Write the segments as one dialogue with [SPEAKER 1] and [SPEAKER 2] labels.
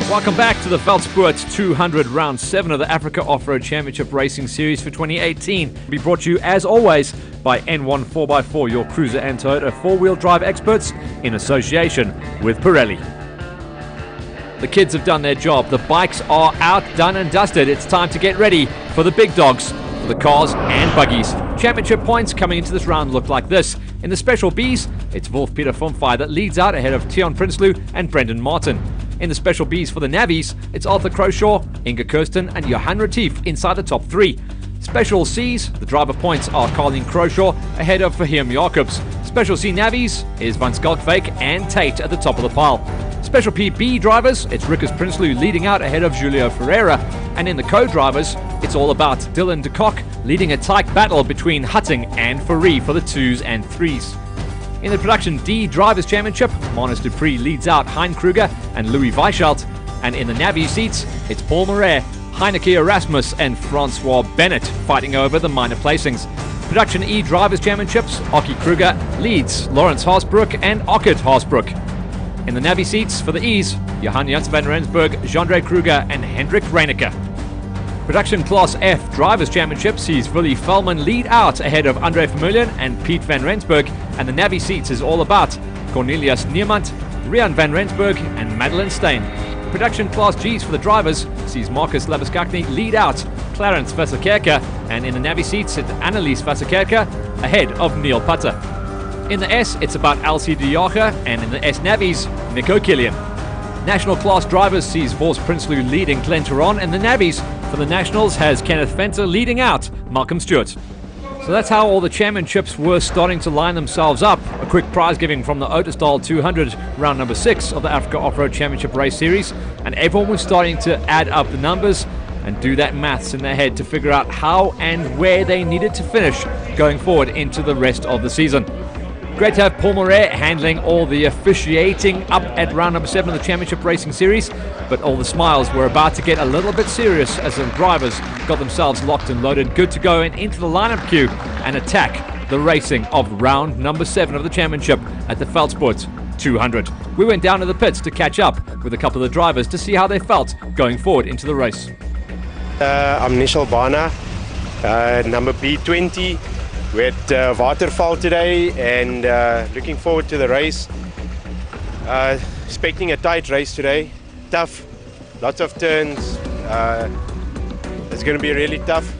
[SPEAKER 1] Welcome back to the Veldsport 200 Round 7 of the Africa Off-Road Championship Racing Series for 2018. We brought to you, as always, by N1 4x4, your cruiser and Toyota four-wheel drive experts in association with Pirelli. The kids have done their job. The bikes are out, done and dusted. It's time to get ready for the big dogs, for the cars and buggies. Championship points coming into this round look like this. In the Special Bs, it's Wolf-Peter Fumfai that leads out ahead of Tiaan Prinsloo and Brendan Martin. In the Special Bs for the Navies, it's Arthur Croshaw, Inge Kirsten and Johan Retief inside the top three. Special Cs, the driver points are Carleen Croshaw ahead of Fahim Jacobs. Special C Navies is Van Skalkvik and Tate at the top of the pile. Special PB drivers, it's Rickers Prinsloo leading out ahead of Julio Ferreira. And in the co-drivers, it's all about Dylan de Kock leading a tight battle between Hutting and Fourie for the 2s and 3s. In the Production D Drivers' Championship, Manus Dupree leads out Hein Kruger and Louis Weichelt. And in the Navi seats, it's Paul Moret, Heineke Erasmus and Francois Bennett fighting over the minor placings. Production E Drivers' Championships, Aki Kruger leads Lawrence Haasbroek and Ockert Haasbroek. In the Navi seats for the E's, Johan Jans van Rensburg, Jandre Kruger and Hendrik Reinecke. Production Class F Drivers' Championship sees Willy Fellman lead out ahead of Andre Vermeulen and Piet van Rensburg, and the Navi seats is all about Cornelius Niemand, Rian van Rensburg and Madeleine Steen. Production Class G's for the drivers sees Marcus Labuskakny lead out Clarence Vassekerke, and in the Navi seats it's Annelies Vassekerke ahead of Neil Putter. In the S, it's about Elsie de Jager, and in the S Navies, Nico Killian. National Class Drivers sees Vos Prinsloo leading Glenn Turon, and the Navies for the Nationals has Kenneth Fenter leading out Malcolm Stewart. So that's how all the championships were starting to line themselves up. A quick prize giving from the Ottosdal 200 round number 6 of the Africa Off-Road Championship Race Series, and everyone was starting to add up the numbers and do that maths in their head to figure out how and where they needed to finish going forward into the rest of the season. Great to have Paul Moret handling all the officiating up at round number 7 of the Championship Racing Series, but all the smiles were about to get a little bit serious as the drivers got themselves locked and loaded, good to go and into the lineup queue and attack the racing of round number 7 of the Championship at the Veldsport 200. We went down to the pits to catch up with a couple of the drivers to see how they felt going forward into the race.
[SPEAKER 2] I'm Nishal Bana, number B20. We're at Waterval today and looking forward to the race. Expecting a tight race today. Tough, lots of turns. It's going to be really tough.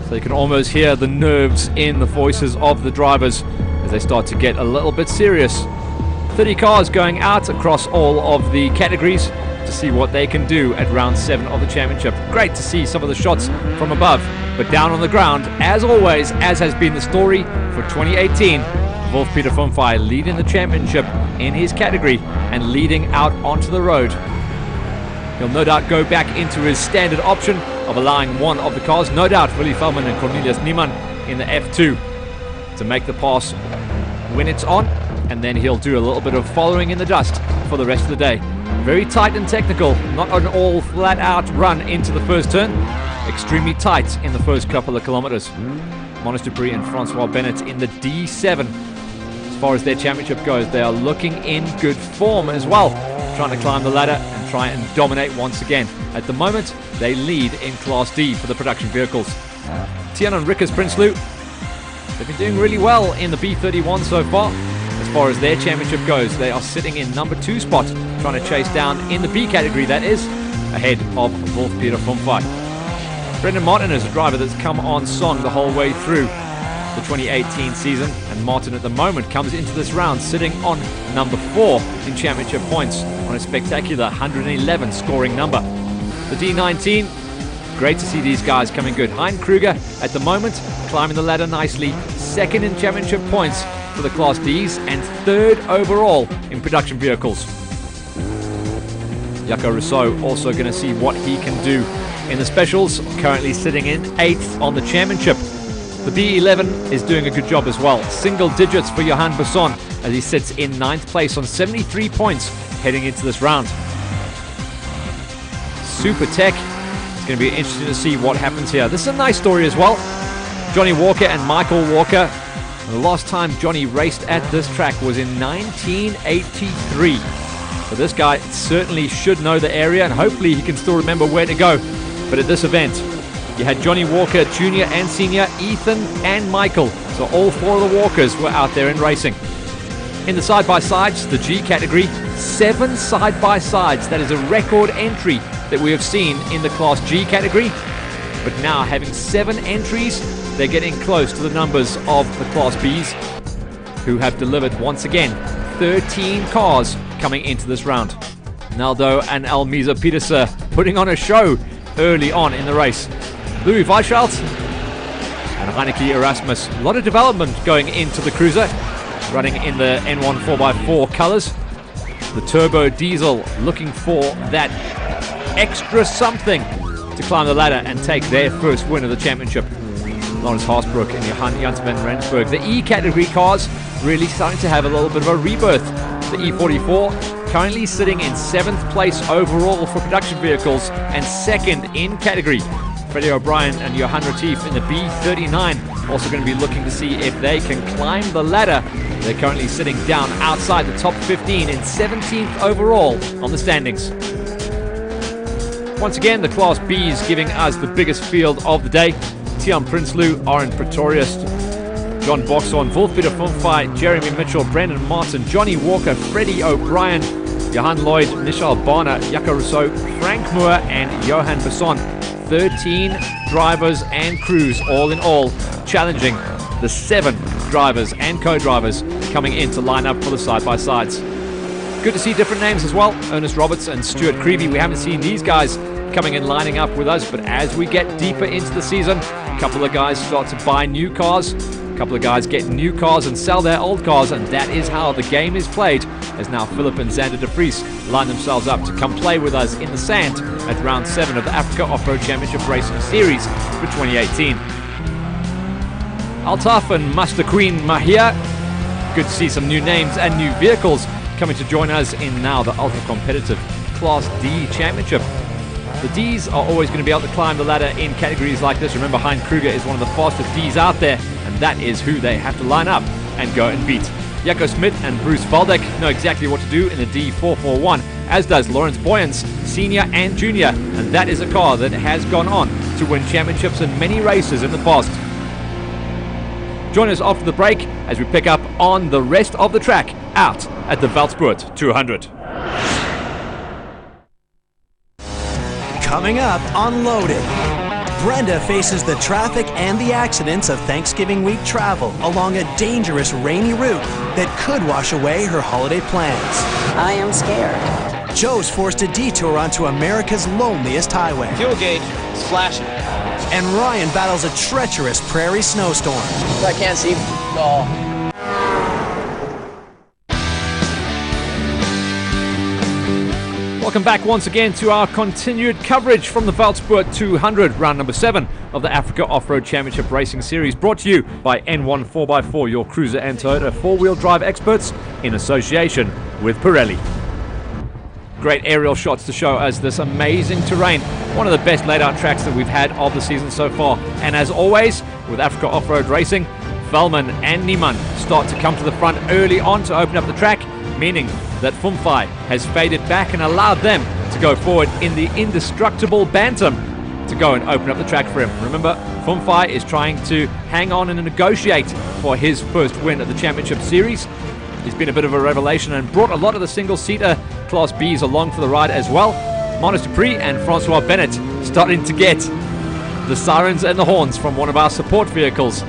[SPEAKER 1] So you can almost hear the nerves in the voices of the drivers as they start to get a little bit serious. 30 cars going out across all of the categories to see what they can do at round 7 of the championship. Great to see some of the shots from above, but down on the ground, as always, as has been the story for 2018, Wolf-Peter Fumfai leading the championship in his category and leading out onto the road. He'll no doubt go back into his standard option of allowing one of the cars, no doubt Willy Fellman and Cornelius Niemand in the F2, to make the pass when it's on, and then he'll do a little bit of following in the dust for the rest of the day. Very tight and technical, not an all flat out run into the first turn, extremely tight in the first couple of kilometers. Manus Dupree and Francois Bennett in the D7. As far as their championship goes, they are looking in good form as well, trying to climb the ladder and try and dominate once again. At the moment, they lead in Class D for the production vehicles. Tiaan and Rickers Prinsloo, they've been doing really well in the B31 so far. As far as their championship goes, they are sitting in number 2 spot, trying to chase down in the B category, that is, ahead of Wolf-Peter Fumfai. Brendan Martin is a driver that's come on song the whole way through the 2018 season, and Martin at the moment comes into this round sitting on number 4 in championship points on a spectacular 111 scoring number. The D19, great to see these guys coming good. Hein Kruger at the moment climbing the ladder nicely, 2nd in championship points for the Class Ds and 3rd overall in production vehicles. Jaco Rousseau also going to see what he can do in the specials, currently sitting in 8th on the championship. The B11 is doing a good job as well. Single digits for Johan Besson as he sits in 9th place on 73 points heading into this round. Super Tech, it's going to be interesting to see what happens here. This is a nice story as well. Johnny Walker and Michael Walker. The last time Johnny raced at this track was in 1983. But this guy certainly should know the area, and hopefully he can still remember where to go. But at this event, you had Johnny Walker, Junior and Senior, Ethan and Michael. So all 4 of the Walkers were out there in racing. In the side-by-sides, the G category, 7 side-by-sides. That is a record entry that we have seen in the Class G category. But now having 7 entries, they're getting close to the numbers of the Class Bs, who have delivered once again 13 cars coming into this round. Naldo and Almiza Pieterse putting on a show early on in the race. Louis Weishalt and Heineke Erasmus. A lot of development going into the cruiser, running in the N1 4x4 colors. The turbo diesel looking for that extra something to climb the ladder and take their first win of the championship. Lawrence Haasbroek and Johan Jansman Rensburg. The E category cars really starting to have a little bit of a rebirth. The E44 currently sitting in 7th place overall for production vehicles and 2nd in category. Freddie O'Brien and Johan Retief in the B39 also going to be looking to see if they can climb the ladder. They're currently sitting down outside the top 15 in 17th overall on the standings. Once again, the Class Bs giving us the biggest field of the day. Tian Prinsloo, Aaron Pretorius, John Boxhorn, Wolf-Peter Funfai, Jeremy Mitchell, Brendan Martin, Johnny Walker, Freddie O'Brien, Johan Lloyd, Nishal Bana, Jaco Rousseau, Frank Moore and Johan Besson. 13 drivers and crews all in all challenging the 7 drivers and co-drivers coming in to line up for the side-by-sides. Good to see different names as well. Ernest Roberts and Stuart Creevy. We haven't seen these guys coming in lining up with us, but as we get deeper into the season, a couple of guys start to buy new cars, a couple of guys get new cars and sell their old cars, and that is how the game is played, as now Philip and Xander de Vries line themselves up to come play with us in the sand at round 7 of the Africa Off-Road Championship Racing Series for 2018. Altaf and Master Queen Mahia. Good to see some new names and new vehicles coming to join us in now the ultra-competitive Class D Championship. The Ds are always going to be able to climb the ladder in categories like this. Remember, Hein Kruger is one of the fastest Ds out there, and that is who they have to line up and go and beat. Jaco Smit and Bruce Valdeck know exactly what to do in the D441, as does Lawrence Boyens, Senior and Junior, and that is a car that has gone on to win championships in many races in the past. Join us after the break as we pick up on the rest of the track out at the Veldsport 200.
[SPEAKER 3] Coming up on Loaded, Brenda faces the traffic and the accidents of Thanksgiving week travel along a dangerous rainy route that could wash away her holiday plans.
[SPEAKER 4] I am scared.
[SPEAKER 3] Joe's forced to detour onto America's loneliest highway.
[SPEAKER 5] Fuel gauge is flashing.
[SPEAKER 3] And Ryan battles a treacherous prairie snowstorm.
[SPEAKER 5] I can't see at all.
[SPEAKER 1] Welcome back once again to our continued coverage from the Veldsport 200, round number 7 of the Africa Off-Road Championship Racing Series, brought to you by N1 4x4, your cruiser and Toyota four-wheel drive experts in association with Pirelli. Great aerial shots to show us this amazing terrain, one of the best laid out tracks that we've had of the season so far. And as always, with Africa Off-Road Racing, Velman and Niemann start to come to the front early on to open up the track, meaning that Funfai has faded back and allowed them to go forward in the indestructible Bantam to go and open up the track for him. Remember, Funfai is trying to hang on and negotiate for his first win of the championship series. He's been a bit of a revelation and brought a lot of the single-seater Class Bs along for the ride as well. Monis Dupree and Francois Bennett starting to get the sirens and the horns from one of our support vehicles.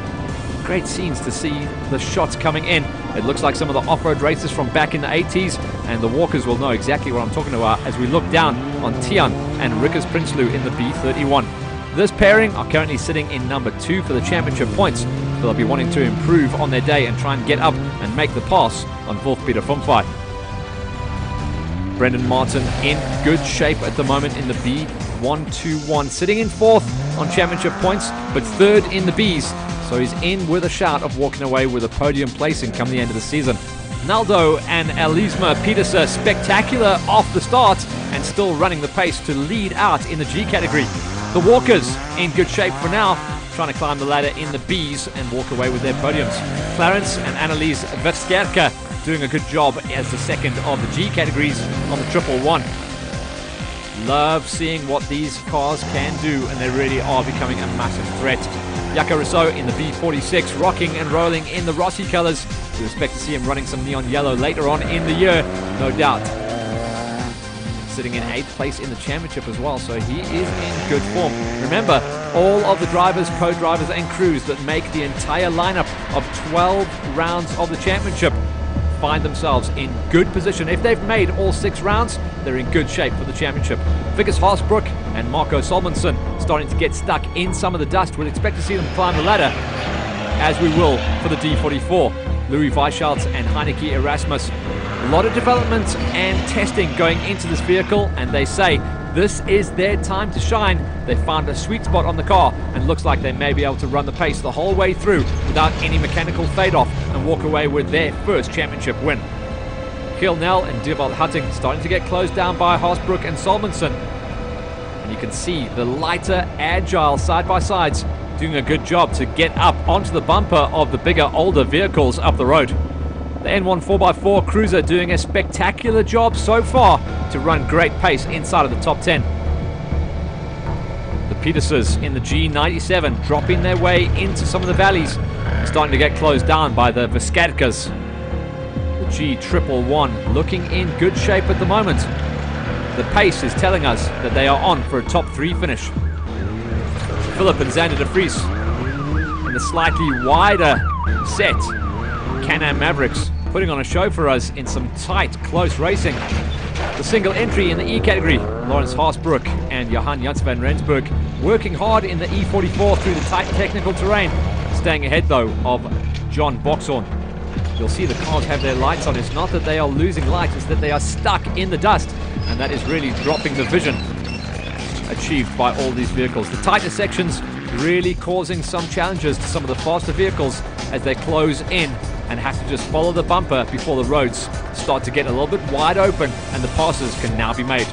[SPEAKER 1] Great scenes to see the shots coming in. It looks like some of the off-road racers from back in the 80s, and the walkers will know exactly what I'm talking about as we look down on Tian and Rickers Prinsloo in the B31. This pairing are currently sitting in number 2 for the championship points, so they'll be wanting to improve on their day and try and get up and make the pass on Wolf-Peter Funfai. Brendan Martin in good shape at the moment in the B121, sitting in 4th on championship points, but 3rd in the Bs. So he's in with a shout of walking away with a podium placing come the end of the season. Naldo and Elisma Pieterse spectacular off the start and still running the pace to lead out in the G category. The walkers in good shape for now, trying to climb the ladder in the Bs and walk away with their podiums. Clarence and Annelies Verskerke doing a good job as the second of the G categories on the 111. Love seeing what these cars can do, and they really are becoming a massive threat. Jaco Rousseau in the B46, rocking and rolling in the Rossi colors. We expect to see him running some neon yellow later on in the year, no doubt. Sitting in 8th place in the championship as well, so he is in good form. Remember, all of the drivers, co-drivers and crews that make the entire lineup of 12 rounds of the championship find themselves in good position. If they've made all 6 rounds, they're in good shape for the championship. Vickers Haasbroek and Marco Solmonsen starting to get stuck in some of the dust. We'll expect to see them climb the ladder, as we will for the D44. Louis Weishaupt and Heineke Erasmus. A lot of development and testing going into this vehicle, and they say this is their time to shine. They found a sweet spot on the car, and looks like they may be able to run the pace the whole way through without any mechanical fade-off and walk away with their first championship win. Giel Nel and Dewald Hutting starting to get closed down by Haasbroek and Solmonsen. And you can see the lighter, agile side-by-sides doing a good job to get up onto the bumper of the bigger, older vehicles up the road. The N1 4x4 Cruiser doing a spectacular job so far to run great pace inside of the top 10. The Petersons in the G97 dropping their way into some of the valleys, starting to get closed down by the Viscadkas. The G111 looking in good shape at the moment. The pace is telling us that they are on for a top 3 finish. Philip and Xander de Vries in the slightly wider set Can-Am Mavericks, putting on a show for us in some tight, close racing. The single entry in the E category, Lawrence Haasbroek and Johan Jans van Rensburg working hard in the E44 through the tight technical terrain, staying ahead though of John Boxhorn. You'll see the cars have their lights on. It's not that they are losing light, it's that they are stuck in the dust, and that is really dropping the vision achieved by all these vehicles. The tighter sections really causing some challenges to some of the faster vehicles as they close in and have to just follow the bumper before the roads start to get a little bit wide open and the passes can now be made.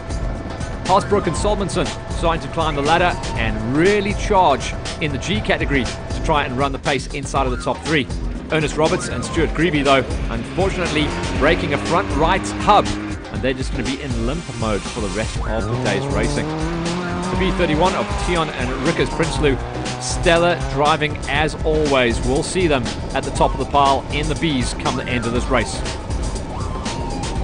[SPEAKER 1] Haasbroek and Solmonsen starting to climb the ladder and really charge in the G category to try and run the pace inside of the top 3. Ernest Roberts and Stuart Greeby though, unfortunately breaking a front right hub, and they're just going to be in limp mode for the rest of the day's racing. The B31 of Tion and Rickers Prinsloo, stellar driving as always. We'll see them at the top of the pile in the Bs come the end of this race.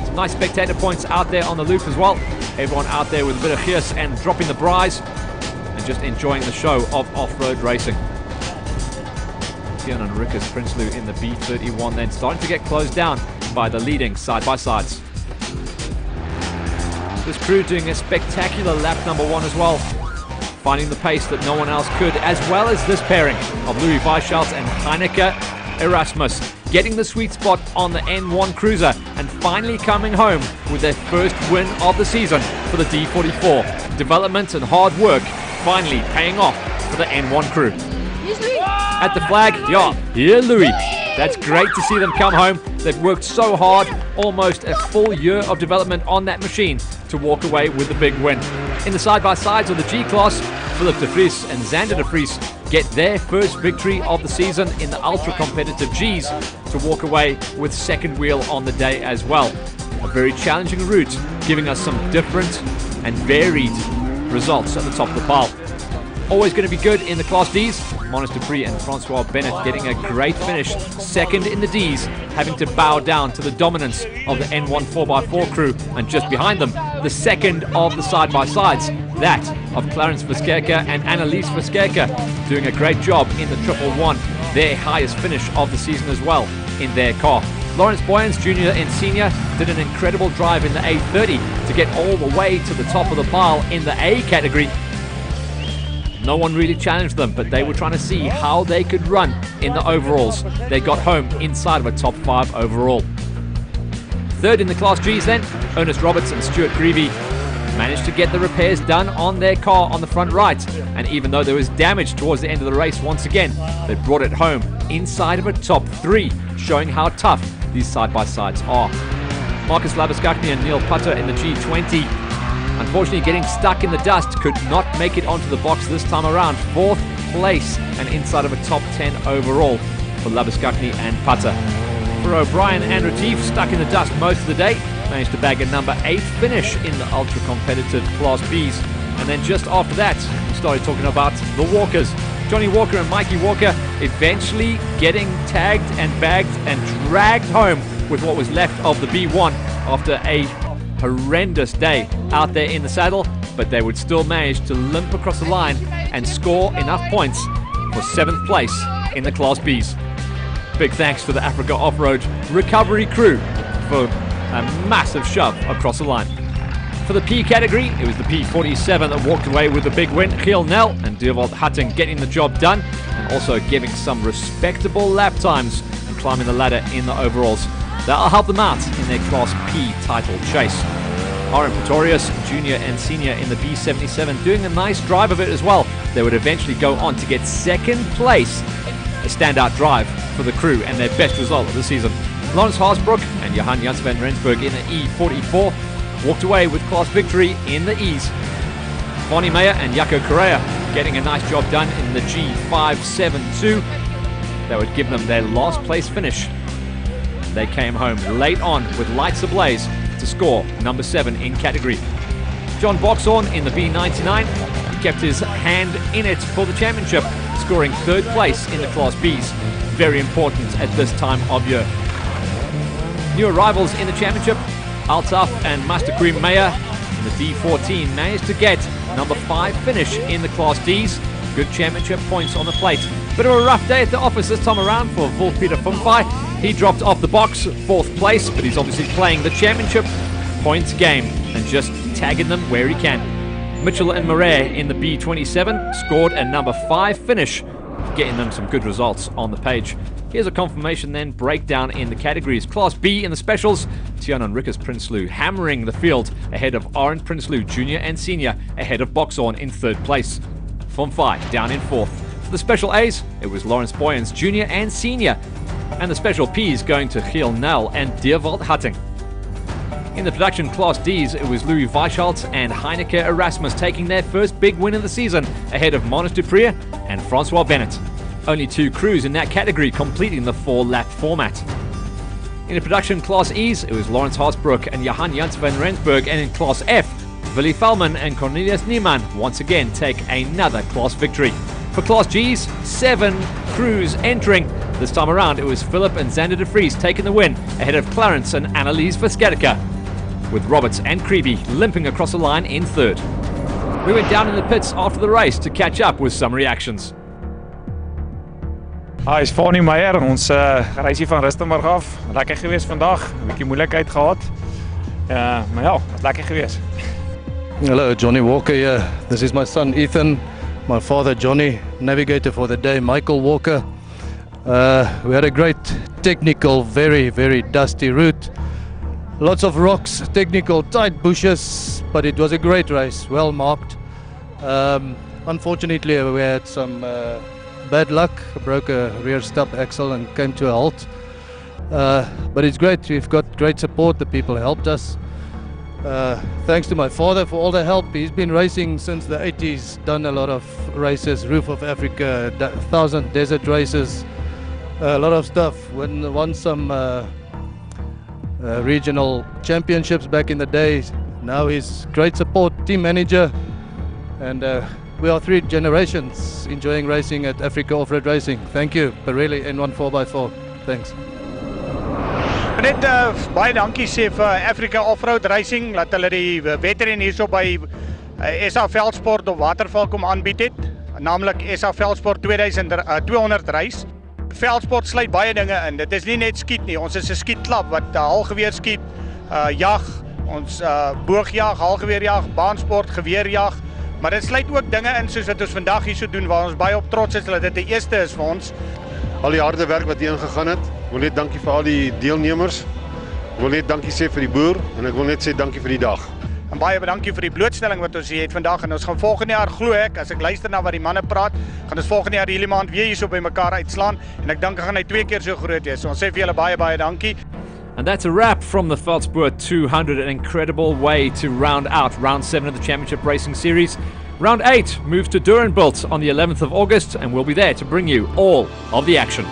[SPEAKER 1] Some nice spectator points out there on the loop as well. Everyone out there with a bit of gears and dropping the bries and just enjoying the show of off-road racing. Tion and Rickers Prinsloo in the B31 then starting to get closed down by the leading side-by-sides. This crew doing a spectacular lap number 1 as well, finding the pace that no one else could, as well as this pairing of Louis Weishaupt and Heineke Erasmus, getting the sweet spot on the N1 Cruiser and finally coming home with their first win of the season for the D44. Development and hard work finally paying off for the N1 crew. At the flag, yeah, here Louis. That's great to see them come home. They've worked so hard, almost a full year of development on that machine to walk away with the big win. In the side-by-sides of the G-Class, Philip de Vries and Xander de Vries get their first victory of the season in the ultra-competitive Gs to walk away with second wheel on the day as well. A very challenging route, giving us some different and varied results at the top of the pile. Always going to be good in the Class Ds. Monis Dupree and Francois Bennett getting a great finish, second in the Ds, having to bow down to the dominance of the N1 4x4 crew, and just behind them, the second of the side-by-sides, that of Clarence Viskerke and Annelies Viskerke, doing a great job in the 111, their highest finish of the season as well in their car. Lawrence Boyens Jr. and Senior did an incredible drive in the A30 to get all the way to the top of the pile in the A category. No one really challenged them, but they were trying to see how they could run in the overalls. They got home inside of a top 5 overall. Third in the Class Gs then, Ernest Roberts and Stuart Greeby managed to get the repairs done on their car on the front right. And even though there was damage towards the end of the race once again, they brought it home inside of a top 3, showing how tough these side-by-sides are. Marcus Labuschagne and Neil Putter in the G20. Unfortunately, getting stuck in the dust, could not make it onto the box this time around. 4th place and inside of a top 10 overall for Labuschagne and Putter. For O'Brien and Retief, stuck in the dust most of the day, managed to bag a number 8 finish in the ultra-competitive Class Bs. And then just after that, we started talking about the Walkers. Johnny Walker and Mikey Walker eventually getting tagged and bagged and dragged home with what was left of the B1 after a horrendous day out there in the saddle, but they would still manage to limp across the line and score enough points for 7th place in the Class Bs. Big thanks to the Africa Off-Road recovery crew for a massive shove across the line. For the P category, it was the P47 that walked away with the big win. Giel Nel and Dewald Hutting getting the job done and also giving some respectable lap times and climbing the ladder in the overalls. That'll help them out in their Class P title chase. Aaron Pretorius, junior and senior in the B77, doing a nice drive of it as well. They would eventually go on to get 2nd place, a standout drive for the crew and their best result of the season. Lawrence Haasbroek and Johan Jans van Rensburg in the E44 walked away with class victory in the E's. Vonnie Meyer and Jaco Correa getting a nice job done in the G572. That would give them their last place finish. They came home late on with lights ablaze to score number 7 in category. John Boxhorn in the B99 kept his hand in it for the championship, scoring 3rd place in the Class Bs. Very important at this time of year. New arrivals in the championship, Altaf and Master Queen Meyer in the D14 managed to get number 5 finish in the Class Ds. Good championship points on the plate. Bit of a rough day at the office this time around for Wolf-Peter Fumfai. He dropped off the box, 4th place, but he's obviously playing the championship points game and just tagging them where he can. Mitchell and Murray in the B27 scored a number 5 finish, getting them some good results on the page. Here's a confirmation then breakdown in the categories. Class B in the specials, Tianan Rickers Prinsloo hammering the field ahead of Arend Prinsloo, junior and senior, ahead of Boxhorn in 3rd place. Fumfai down in 4th. For the special A's, it was Lawrence Boyens, junior and senior, and the special P's going to Giel Nel and Dewald Hutting. In the production Class Ds, it was Louis Weichaltz and Heineke Erasmus taking their first big win of the season ahead of Monis Dupree and Francois Bennett. Only 2 crews in that category completing the 4-lap format. In the production Class E's, it was Lawrence Haasbroek and Johan Jans van Rensburg, and in Class F, Willy Fellman and Cornelius Niemann once again take another class victory. For Class G's, 7 crews entering. This time around, it was Philip and Xander de Vries taking the win ahead of Clarence and Annelies Verskerke, with Roberts and Creeby limping across the line in 3rd. We went down in the pits after the race to catch up with some reactions.
[SPEAKER 6] Hi, is Vonnie Meyer. Ons reis hier van Rustenburg af. Lekker geweest vandag. 'n Bietjie moeilikheid gehad. Maar ja, was lekker geweest.
[SPEAKER 7] Hello, Johnny Walker here. This is my son Ethan, my father Johnny, navigator for the day Michael Walker. We had a great technical, very dusty route. Lots of rocks, technical, tight bushes, but it was a great race, well marked. Unfortunately, we had some bad luck, broke a rear stub axle and came to a halt. But it's great, we've got great support, the people helped us. Thanks to my father for all the help. He's been racing since the 80s, done a lot of races, Roof of Africa, 1,000 desert races, a lot of stuff. Won some regional championships back in the days. Now he's great support, team manager, and we are 3 generations enjoying racing at Africa Off-Road Racing. Thank you, Pirelli N1 4x4. Thanks.
[SPEAKER 8] Net baie dankie sê vir Africa Off-Road Racing dat hulle die wedren hierso by SA Veldsport op Waterval kom aanbied het, naamlik SA Veldsport 200 reis. Veldsport sluit baie dinge in. Dit is nie net skiet nie. Ons is 'n skietklub wat halgeweer skiet, jag, ons boogjag, halgeweerjag, baansport, geweerjag. Maar dit sluit ook dinge in soos wat ons vandag hierso doen waar ons baie op trots is dat dit die eerste is vir ons.
[SPEAKER 9] Al die harde werk wat hier ingegaan het. Ek wil net dankie vir al die deelnemers. Ek wil net dankie sê vir die boer en ek wil net sê dankie vir die dag.
[SPEAKER 8] En baie dankie vir die blootstelling wat ons hier het vandag en ons gaan volgende jaar, glo ek, as ek luister na wat die manne praat, gaan ons volgende jaar hierdie maand weer hierso by mekaar uitslaan en ek dink gaan hy 2 keer so groot wees. So ons sê vir julle baie dankie.
[SPEAKER 1] And that's a wrap from the Veldsport 200, an incredible way to round out round 7 of the Championship Racing Series. Round 8 moves to Durenbult on the 11th of August, and we'll be there to bring you all of the action.